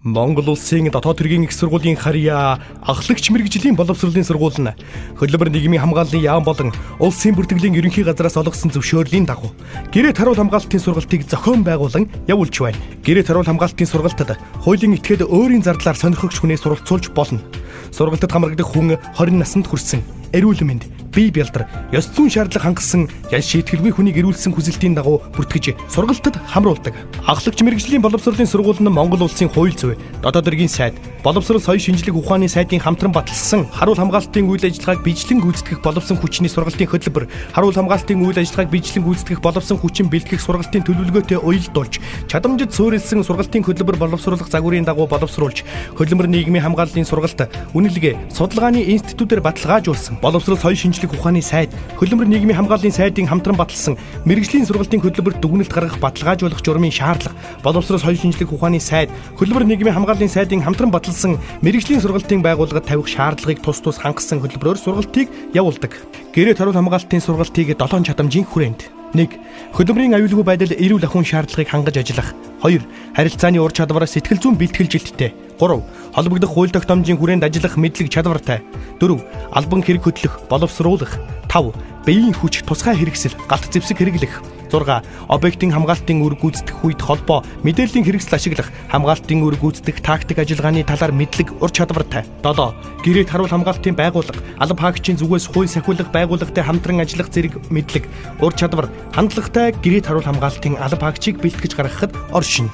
Монгол улсын дотоод хэргийн их сургуулийн харьяа ахлагч мэргэжлийн боловсролын сургууль нь хөдөлмөр нийгмийн хамгааллын яам болон улсын бүртгэлийн ерөнхий газраас олгосон зөвшөөрлийн дагуу гэрээт харуул хамгаалтын сургалтыг зохион байгуулан явуулж байна. Гэрээт харуул хамгаалтын сургалтад хуулийн этгээд өөрийн зардлаар сонирхогч хүнээ суралцуулж болно. Сургалтад хамрагдах хүн 20 наснд хүрсэн эрүүл мэнд, бие бэлдар, ёс зүйн шаардлага хангасан ял шийтгэлгүй хүнийг эрүүлсэн хүсэлтийн дагуу бүртгэж сургалтад хамруулдаг. Ахлагч мэргэжлийн боловсролын сургууль нь Монгол улсын хууль зүйн, дотоод хэргийн сайд, боловсрол соёл шинжлэх ухааны сайдын хамтран баталсан харуул хамгаалтын үйл ажиллагааг бичлэн гүйцэтгэх боловсон хүчний сургалтын хөтөлбөр, харуул хамгаалтын үйл ажиллагааг бичлэн гүйцэтгэх боловсон хүчин бэлтгэх сургалтын төлөвлөгөөтэй уялдуулж, чадамжид суурилсан сургалтын хөтөлбөр боловсруулах загварын дагуу боловсруулж, хөдөлмөр нийгмийн хамгааллын сургалт үнэлгээ, судалгааны институтээр баталгаажуулсан боловсрол соёл шинжлэх ухааны сайд, хөдөлмөр нийгмийн хамгааллын сайдын хамтран баталсан мэргэжлийн сургалтын хөтөлбөрт дүгнэлт гаргах баталгаажуулах журмын шаардлага, боловсрол соёл шинжлэх ухааны сайд, хөдөлмөр нийгмийн хамгааллын сайдын хамтран баталсан мэргэжлийн сургалтын байгууллагад тавих шаардлагыг тус тус хангасан хөтөлбөрөөр сургалтыг явуулдаг. Гэрээт харуул хамгаалтын сургалтыг 7 чадамжийн хүрээнд 1. Хөдөлмөрийн аюулгүй байдал эрүүл ахуйн шаардлагыг хангаж ажиллах. 2. Харилцааны ур чадвар сэтгэл зүйн бэлтгэлжилттэй. 3. Холбогдох хууль тогтоомжийн хүрээнд ажиллах мэдлэг чадвартай. 4. Албан хэрэг хөтлөх, боловсруулах. 5. Биеийн хүч, тусгай хэрэгсэл, галт зэвсэг хэрэглэх. 6. Объектын хамгаалтын үр гүйцэтгэх үед холбоо, мэдээллийн хэрэгсэл ашиглах, хамгаалтын үр гүйцэтгэх тактик ажиллагааны талаар мэдлэг, ур чадвартай. 7. Гэрээт харуул хамгаалтын байгууллага, алба хаагчийн зүгээс хууль сахиулах байгууллагатай хамтран ажиллах зэрэг мэдлэг, ур чадвар, хандлагатай гэрээт харуул хамгаалтын алба хаагчийг бэлтгэж гаргахад оршино.